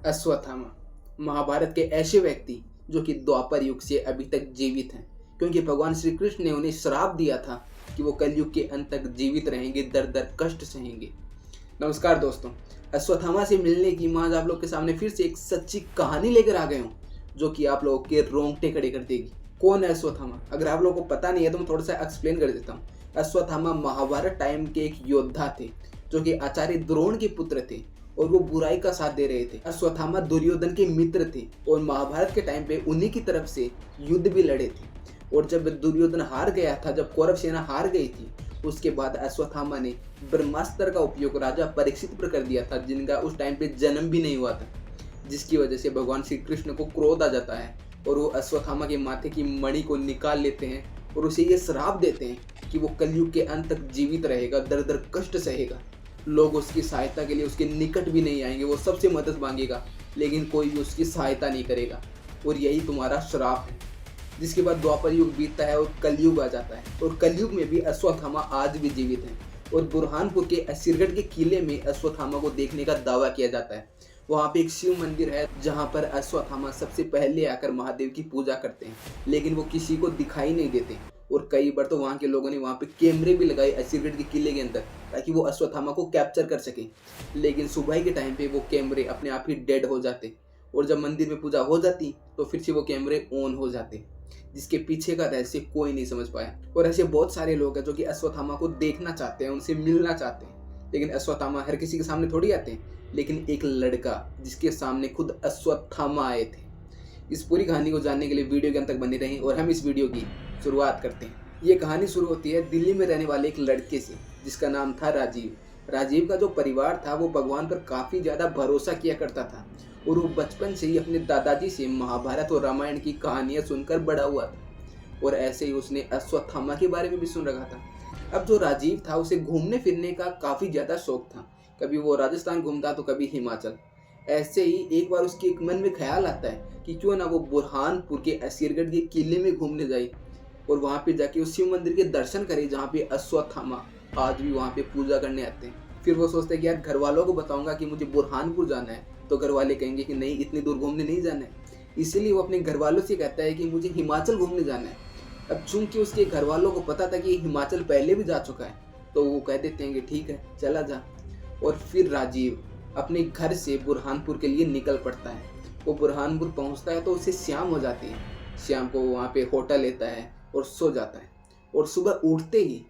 अश्वत्थामा महाभारत के ऐसे व्यक्ति जो कि द्वापर युग से अभी तक जीवित हैं, क्योंकि भगवान श्री कृष्ण ने उन्हें श्राप दिया था कि वो कलयुग के अंत तक जीवित रहेंगे, दर दर कष्ट सहेंगे। नमस्कार दोस्तों, अश्वत्थामा से मिलने की मैं आज आप लोग के सामने फिर से एक सच्ची कहानी लेकर आ गए हूँ जो कि आप लोगों के रोंगटे खड़े कर देगी। कौन है अश्वत्थामा? अगर आप लोगों को पता नहीं है तो मैं थोड़ा सा एक्सप्लेन कर देता हूँ। अश्वत्थामा महाभारत टाइम के एक योद्धा थे जो कि आचार्य द्रोण के पुत्र थे और वो बुराई का साथ दे रहे थे। अश्वत्थामा दुर्योधन के मित्र थे और महाभारत के टाइम पे उन्हीं की तरफ से युद्ध भी लड़े थे। और जब दुर्योधन हार गया था, जब कौरव सेना हार गई थी, उसके बाद अश्वत्थामा ने ब्रह्मास्त्र का उपयोग राजा परीक्षित पर कर दिया था, जिनका उस टाइम पे जन्म भी नहीं हुआ था, जिसकी वजह से भगवान श्री कृष्ण को क्रोध आ जाता है और वो अश्वत्थामा के माथे की मणि को निकाल लेते हैं और उसे ये श्राप देते हैं कि वो कलयुग के अंत तक जीवित रहेगा, दर दर कष्ट सहेगा। लोग उसकी सहायता के लिए उसके निकट भी नहीं आएंगे, वो सबसे मदद मांगेगा लेकिन कोई भी उसकी सहायता नहीं करेगा और यही तुम्हारा श्राप है। जिसके बाद द्वापर युग बीतता है और कलयुग आ जाता है और कलयुग में भी अश्वत्थामा आज भी जीवित हैं और बुरहानपुर के असीरगढ़ के किले में अश्वत्थामा को देखने का दावा किया जाता है। वहाँ पे एक शिव मंदिर है जहाँ पर अश्वत्थामा सबसे पहले आकर महादेव की पूजा करते हैं, लेकिन वो किसी को दिखाई नहीं देते और कई बार तो वहाँ के लोगों ने वहाँ पे कैमरे भी लगाए असीरगढ़ के किले के अंदर ताकि वो अश्वत्थामा को कैप्चर कर सके। लेकिन सुबह के टाइम पे वो कैमरे अपने आप ही डेड हो जाते और जब मंदिर में पूजा हो जाती तो फिर से वो कैमरे ऑन हो जाते, जिसके पीछे का रहस्य कोई नहीं समझ पाया। और ऐसे बहुत सारे लोग हैं जो कि अश्वत्थामा को देखना चाहते हैं, उनसे मिलना चाहते हैं, लेकिन अश्वत्थामा हर किसी के सामने थोड़ी आते हैं। लेकिन एक लड़का जिसके सामने खुद अश्वत्थामा आए थे। इस पूरी कहानी को जानने के लिए वीडियो के अंत तक बने रहें और हम इस वीडियो की शुरुआत करते हैं। ये कहानी शुरू होती है दिल्ली में रहने वाले एक लड़के से जिसका नाम था राजीव। राजीव का जो परिवार था वो भगवान पर काफ़ी ज़्यादा भरोसा किया करता था और वो बचपन से ही अपने दादाजी से महाभारत और रामायण की कहानियाँ सुनकर बड़ा हुआ था और ऐसे ही उसने अश्वत्थामा के बारे में भी सुन रखा था। अब जो राजीव था उसे घूमने फिरने का काफ़ी ज़्यादा शौक था, कभी वो राजस्थान घूमता तो कभी हिमाचल। ऐसे ही एक बार उसके एक मन में ख्याल आता है कि क्यों ना वो बुरहानपुर के असीरगढ़ के किले में घूमने जाए और वहाँ पे जाके उस शिव मंदिर के दर्शन करे जहाँ पे अश्वत्थामा आज भी वहाँ पे पूजा करने आते हैं। फिर वो सोचते हैं कि यार घर वालों को बताऊंगा कि मुझे बुरहानपुर जाना है तो घर वाले कहेंगे कि नहीं, इतनी दूर घूमने नहीं जाना है। इसीलिए वो अपने घर वालों से कहता है कि मुझे हिमाचल घूमने जाना है। अब चूंकि उसके घर वालों को पता था कि हिमाचल पहले भी जा चुका है तो वो कह देते हैं कि ठीक है चला जा। और फिर राजीव अपने घर से बुरहानपुर के लिए निकल पड़ता है। वो बुरहानपुर पहुंचता है तो उसे शाम हो जाती है। शाम को वहाँ पे होटल लेता है और सो जाता है और सुबह उठते ही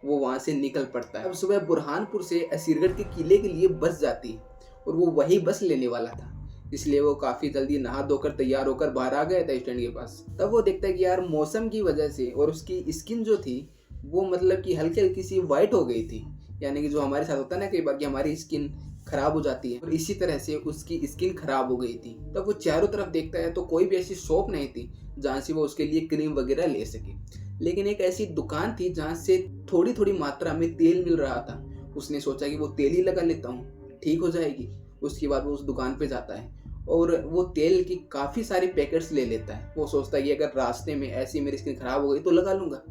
वो वहाँ से निकल पड़ता है। अब सुबह बुरहानपुर से असीरगढ़ के किले के लिए बस जाती है और वो वही बस लेने वाला था, इसलिए वो काफ़ी जल्दी नहा धोकर तैयार होकर बाहर आ गया था स्टैंड के पास। तब वो देखता है कि यार मौसम की वजह से और उसकी स्किन जो थी वो मतलब कि हल्की हल्की सी वाइट हो गई थी, यानी कि जो हमारे साथ होता है ना कई बार कि हमारी स्किन खराब हो जाती है और इसी तरह से उसकी स्किन खराब हो गई थी। तब वो चारों तरफ देखता है तो कोई भी ऐसी शॉप नहीं थी जहाँ से वो उसके लिए क्रीम वगैरह ले सके, लेकिन एक ऐसी दुकान थी जहाँ से थोड़ी थोड़ी मात्रा में तेल मिल रहा था। उसने सोचा कि वो तेल ही लगा लेता हूँ, ठीक हो जाएगी। उसके बाद वो उस दुकान पे जाता है और वो तेल की काफ़ी सारी पैकेट्स ले लेता है। वो सोचता है कि अगर रास्ते में ऐसी मेरी स्किन खराब हो गई तो लगा लूँगा,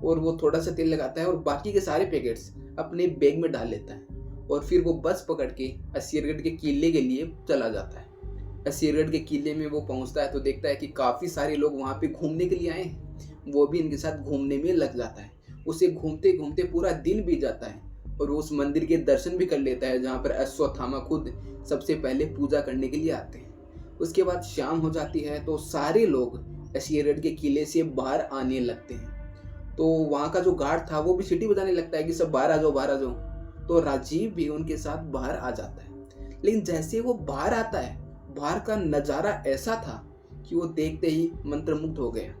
और वो थोड़ा सा तेल लगाता है और बाकी के सारे पैकेट्स अपने बैग में डाल लेता है और फिर वो बस पकड़ के असीरगढ़ के किले के लिए चला जाता है। असीरगढ़ के किले में वो पहुंचता है तो देखता है कि काफ़ी सारे लोग वहाँ पे घूमने के लिए आए हैं। वो भी इनके साथ घूमने में लग जाता है। उसे घूमते घूमते पूरा दिन बीत जाता है और वो उस मंदिर के दर्शन भी कर लेता है जहाँ पर अश्वत्थामा खुद सबसे पहले पूजा करने के लिए आते हैं। उसके बाद शाम हो जाती है तो सारे लोग असीरगढ़ के किले से बाहर आने लगते हैं। तो वहाँ का जो गार्ड था वो भी सीटी बजाने लगता है कि सब बाहर आ जाओ, बाहर आ जाओ। तो राजीव भी उनके साथ बाहर आ जाता है, लेकिन जैसे वो बाहर आता है बाहर का नज़ारा ऐसा था कि वो देखते ही मंत्रमुग्ध हो गया,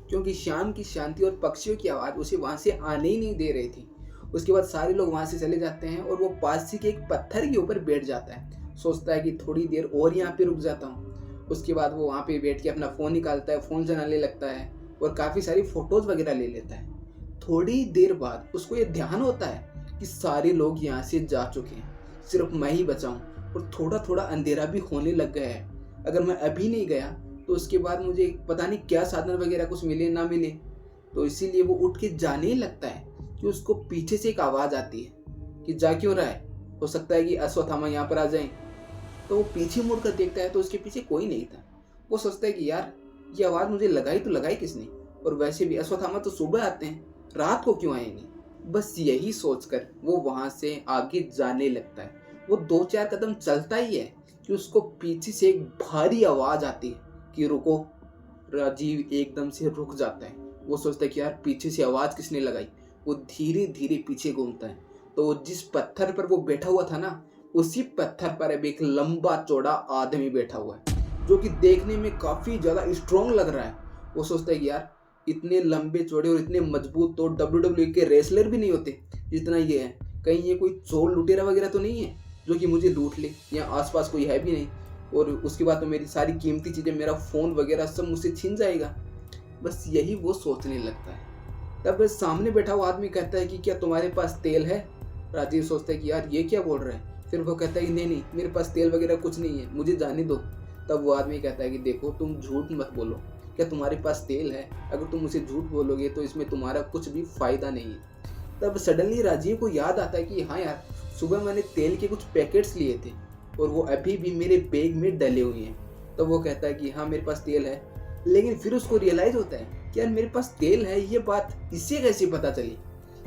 क्योंकि शाम की शांति और पक्षियों की आवाज़ उसे वहाँ से आने ही नहीं दे रही थी। उसके बाद सारे लोग वहाँ से चले जाते हैं और वो पास ही के एक पत्थर के ऊपर बैठ जाता है। सोचता है कि थोड़ी देर और यहाँ पे रुक जाता हूँ। उसके बाद वो वहाँ पे बैठ के अपना फ़ोन निकालता है, फ़ोन चलाने लगता है और काफ़ी सारी फ़ोटोज़ वगैरह ले लेता है। थोड़ी देर बाद उसको ये ध्यान होता है कि सारे लोग यहाँ से जा चुके हैं, सिर्फ मैं ही बचा हूँ और थोड़ा थोड़ा अंधेरा भी होने लग गया है। अगर मैं अभी नहीं गया तो उसके बाद मुझे पता नहीं क्या साधन वगैरह कुछ मिले ना मिले। तो इसीलिए वो उठ के जाने ही लगता है कि उसको पीछे से एक आवाज़ आती है कि जा क्यों रहा है, हो सकता है कि अश्वत्थामा यहाँ पर आ जाए। तो वो पीछे मुड़ कर देखता है तो उसके पीछे कोई नहीं था। वो सोचता है कि यार ये आवाज़ मुझे लगाई तो लगाई किसने, और वैसे भी अश्वत्थामा तो सुबह आते हैं, रात को क्यों आएंगे। बस यही सोचकर वो वहाँ से आगे जाने लगता है। वो 2-4 कदम चलता ही है कि उसको पीछे से एक भारी आवाज़ आती है कि रुको। राजीव एकदम से रुक जाता है। वो सोचता है कि यार पीछे से आवाज़ किसने लगाई। वो धीरे धीरे पीछे घूमता है तो जिस पत्थर पर वो बैठा हुआ था ना, उसी पत्थर पर अब एक लंबा चौड़ा आदमी बैठा हुआ है, जो कि देखने में काफ़ी ज़्यादा स्ट्रॉन्ग लग रहा है। वो सोचता है कि यार इतने लंबे चौड़े और इतने मजबूत तो WWE के रेसलर भी नहीं होते जितना ये है। कहीं ये कोई चोर लुटेरा वगैरह तो नहीं है जो कि मुझे लूट ले, या आसपास कोई है भी नहीं, और उसके बाद तो मेरी सारी कीमती चीज़ें, मेरा फ़ोन वगैरह सब मुझसे छीन जाएगा। बस यही वो सोचने लगता है। तब सामने बैठा हुआ आदमी कहता है कि क्या तुम्हारे पास तेल है। राजीव सोचता है कि यार ये क्या बोल रहा है। फिर वो कहता है कि नहीं नहीं, मेरे पास तेल वगैरह कुछ नहीं है, मुझे जाने दो। तब वो आदमी कहता है कि देखो तुम झूठ मत बोलो, क्या तुम्हारे पास तेल है। अगर तुम मुझे झूठ बोलोगे तो इसमें तुम्हारा कुछ भी फ़ायदा नहीं है। तब सडनली राजीव को याद आता है कि हाँ यार, सुबह मैंने तेल के कुछ पैकेट्स लिए थे और वो अभी भी मेरे बैग में डले हुए हैं। तब वो कहता है कि हाँ मेरे पास तेल है, लेकिन फिर उसको रियलाइज़ होता है कि यार मेरे पास तेल है, ये बात इससे कैसे पता चली।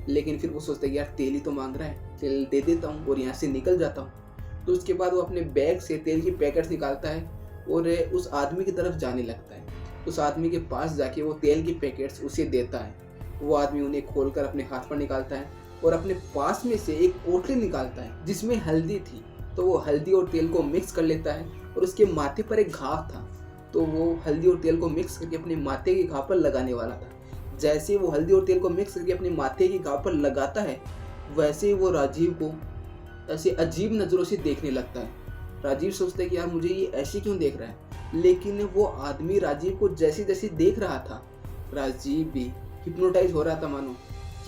लेकिन फिर वो सोचता है कि यार तेल ही तो मांग रहा है, तेल दे देता हूँ और यहाँ से निकल जाता हूँ। तो उसके बाद वो अपने बैग से तेल की पैकेट्स निकालता है और उस आदमी की तरफ जाने लगता है। उस आदमी के पास जाके वो तेल की पैकेट्स उसे देता है। वो आदमी उन्हें खोलकर अपने हाथ पर निकालता है और अपने पास में से एक पोटली निकालता है जिसमें हल्दी थी। तो वो हल्दी और तेल को मिक्स कर लेता है और उसके माथे पर एक घाव था, तो वो हल्दी और तेल को मिक्स करके अपने माथे के घाव पर लगाने वाला था। जैसे वो हल्दी और तेल को मिक्स करके अपने माथे के घाव पर लगाता है, वैसे ही वो राजीव को ऐसे अजीब नज़रों से देखने लगता है। राजीव सोचता है कि यार मुझे ये ऐसे क्यों देख रहा है। लेकिन वो आदमी राजीव को जैसे जैसे देख रहा था, राजीव भी हिप्नोटाइज हो रहा था, मानो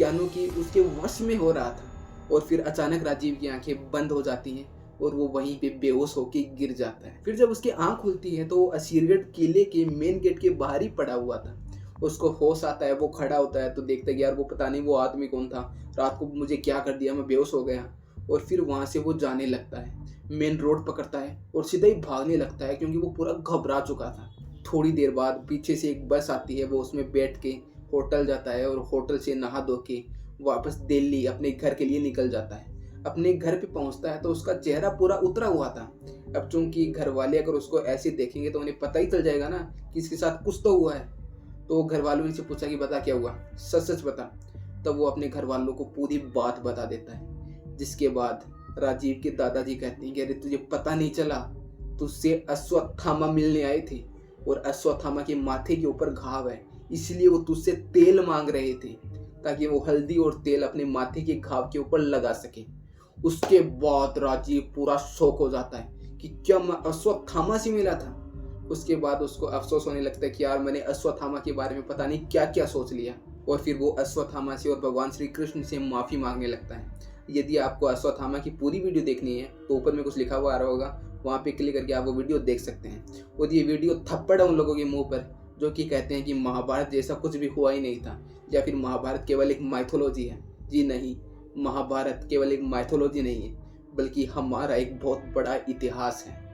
कि उसके वश में हो रहा था। और फिर अचानक राजीव की आंखें बंद हो जाती हैं और वो वहीं पे बेहोश होकर गिर जाता है। फिर जब उसकी आंख खुलती है तो वो असीरगढ़ किले के मेन गेट के बाहर ही पड़ा हुआ था। उसको होश आता है, वो खड़ा होता है तो देखता है कि यार वो पता नहीं वो आदमी कौन था, रात को मुझे क्या कर दिया, मैं बेहोश हो गया। और फिर वहाँ से वो जाने लगता है, मेन रोड पकड़ता है और सीधा ही भागने लगता है क्योंकि वो पूरा घबरा चुका था। थोड़ी देर बाद पीछे से एक बस आती है, वो उसमें बैठ के होटल जाता है और होटल से नहा धो के वापस दिल्ली अपने घर के लिए निकल जाता है। अपने घर पे पहुंचता है तो उसका चेहरा पूरा उतरा हुआ था। अब चूंकि घर वाले अगर उसको ऐसे देखेंगे तो उन्हें पता ही चल जाएगा ना कि इसके साथ कुछ तो हुआ है। तो घर वालों ने से पूछा कि बता क्या हुआ, सच सच बता। तब वो अपने घर वालों को पूरी बात बता देता है, जिसके बाद राजीव के दादाजी कहते हैं कि अरे तुझे पता नहीं चला, तुझसे अश्वत्थामा मिलने आए थे और अश्वत्थामा के माथे के ऊपर घाव है, इसलिए वो तुझसे तेल मांग रहे थे ताकि वो हल्दी और तेल अपने माथे के घाव के ऊपर लगा सके। उसके बाद राजीव पूरा शौक हो जाता है कि क्या मैं अश्वत्थामा से मिला था। उसके बाद उसको अफसोस होने लगता है कि यार मैंने अश्वत्थामा के बारे में पता नहीं क्या क्या सोच लिया। और फिर वो अश्वत्थामा से और भगवान श्री कृष्ण से माफ़ी मांगने लगता है। यदि आपको अश्वत्थामा की पूरी वीडियो देखनी है तो ऊपर में कुछ लिखा हुआ आ रहा होगा, वहाँ पे क्लिक करके आप वो वीडियो देख सकते हैं। और ये वीडियो थप्पड़ है उन लोगों के मुंह पर जो कि कहते हैं कि महाभारत जैसा कुछ भी हुआ ही नहीं था, या फिर महाभारत केवल एक माइथोलॉजी है। जी नहीं, महाभारत केवल एक माइथोलॉजी नहीं है, बल्कि हमारा एक बहुत बड़ा इतिहास है।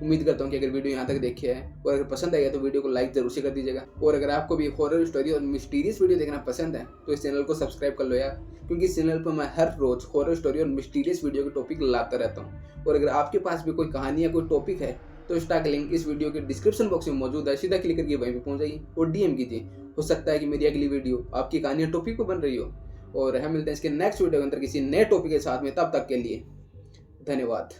उम्मीद करता हूँ कि अगर वीडियो यहाँ तक देखे है और अगर पसंद आएगा तो वीडियो को लाइक जरूर से कर दीजिएगा। और अगर आपको भी हॉरर स्टोरी और मिस्टीरियस वीडियो देखना पसंद है तो इस चैनल को सब्सक्राइब कर लो यार, क्योंकि इस चैनल पर मैं हर रोज हॉरर स्टोरी और मिस्टीरियस वीडियो के टॉपिक लाता रहता हूँ। और अगर आपके पास भी कोई कहानी या कोई टॉपिक है तो इसका लिंक इस वीडियो के डिस्क्रिप्शन बॉक्स में मौजूद है, सीधा क्लिक करके वहीं पर पहुँच जाइए और DM कीजिए। हो सकता है कि मेरी अगली वीडियो आपकी कहानी या टॉपिक पर बन रही हो। और हम मिलते हैं इसके नेक्स्ट वीडियो के अंदर किसी नए टॉपिक के साथ में, तब तक के लिए धन्यवाद।